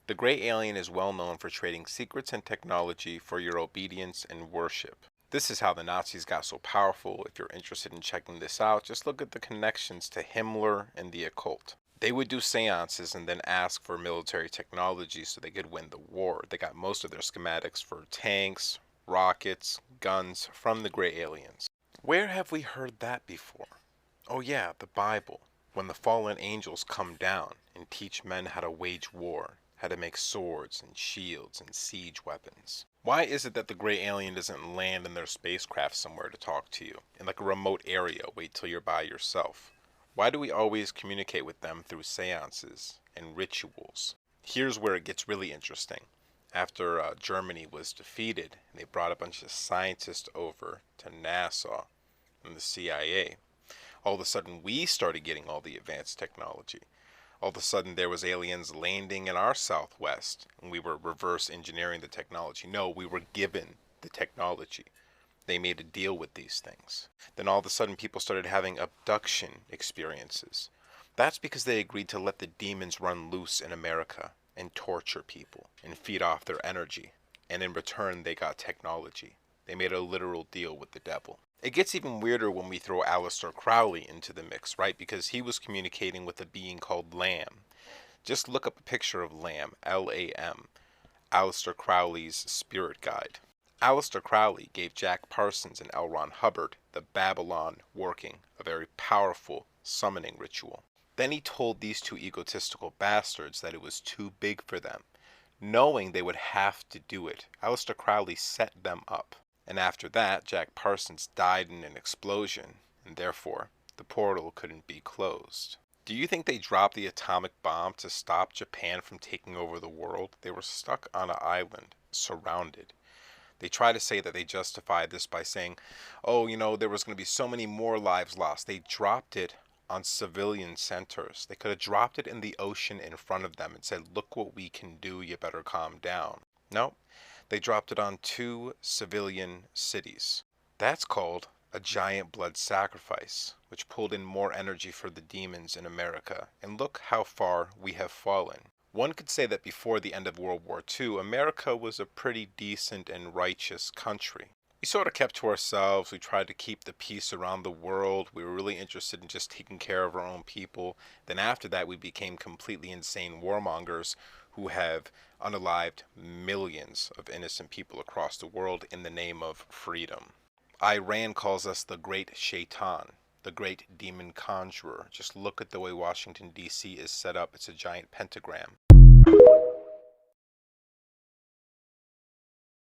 The gray alien is well known for trading secrets and technology for your obedience and worship. This is how the Nazis got so powerful. If you're interested in checking this out, just look at the connections to Himmler and the occult. They would do seances and then ask for military technology so they could win the war. They got most of their schematics for tanks, rockets, guns from the gray aliens. Where have we heard that before? Oh yeah, the Bible. When the fallen angels come down and teach men how to wage war, how to make swords and shields and siege weapons. Why is it that the gray alien doesn't land in their spacecraft somewhere to talk to you? In like a remote area, wait till you're by yourself. Why do we always communicate with them through seances and rituals? Here's where it gets really interesting. After Germany was defeated, they brought a bunch of scientists over to NASA and the CIA. All of a sudden, we started getting all the advanced technology. All of a sudden, there was aliens landing in our southwest, and we were reverse engineering the technology. No, we were given the technology. They made a deal with these things. Then all of a sudden people started having abduction experiences. That's because they agreed to let the demons run loose in America and torture people and feed off their energy. And in return, they got technology. They made a literal deal with the devil. It gets even weirder when we throw Aleister Crowley into the mix, right? Because he was communicating with a being called Lamb. Just look up a picture of Lamb, Lam, Aleister Crowley's spirit guide. Aleister Crowley gave Jack Parsons and L. Ron Hubbard the Babylon working, a very powerful summoning ritual. Then he told these two egotistical bastards that it was too big for them. Knowing they would have to do it, Aleister Crowley set them up. And after that, Jack Parsons died in an explosion, and therefore, the portal couldn't be closed. Do you think they dropped the atomic bomb to stop Japan from taking over the world? They were stuck on an island, surrounded. They try to say that they justified this by saying, oh, there was going to be so many more lives lost. They dropped it on civilian centers. They could have dropped it in the ocean in front of them and said, look what we can do, you better calm down. No, they dropped it on two civilian cities. That's called a giant blood sacrifice, which pulled in more energy for the demons in America. And look how far we have fallen. One could say that before the end of World War II, America was a pretty decent and righteous country. We sort of kept to ourselves. We tried to keep the peace around the world. We were really interested in just taking care of our own people. Then after that, we became completely insane warmongers who have unalived millions of innocent people across the world in the name of freedom. Iran calls us the Great Shaitan, the Great Demon Conjurer. Just look at the way Washington, D.C. is set up. It's a giant pentagram.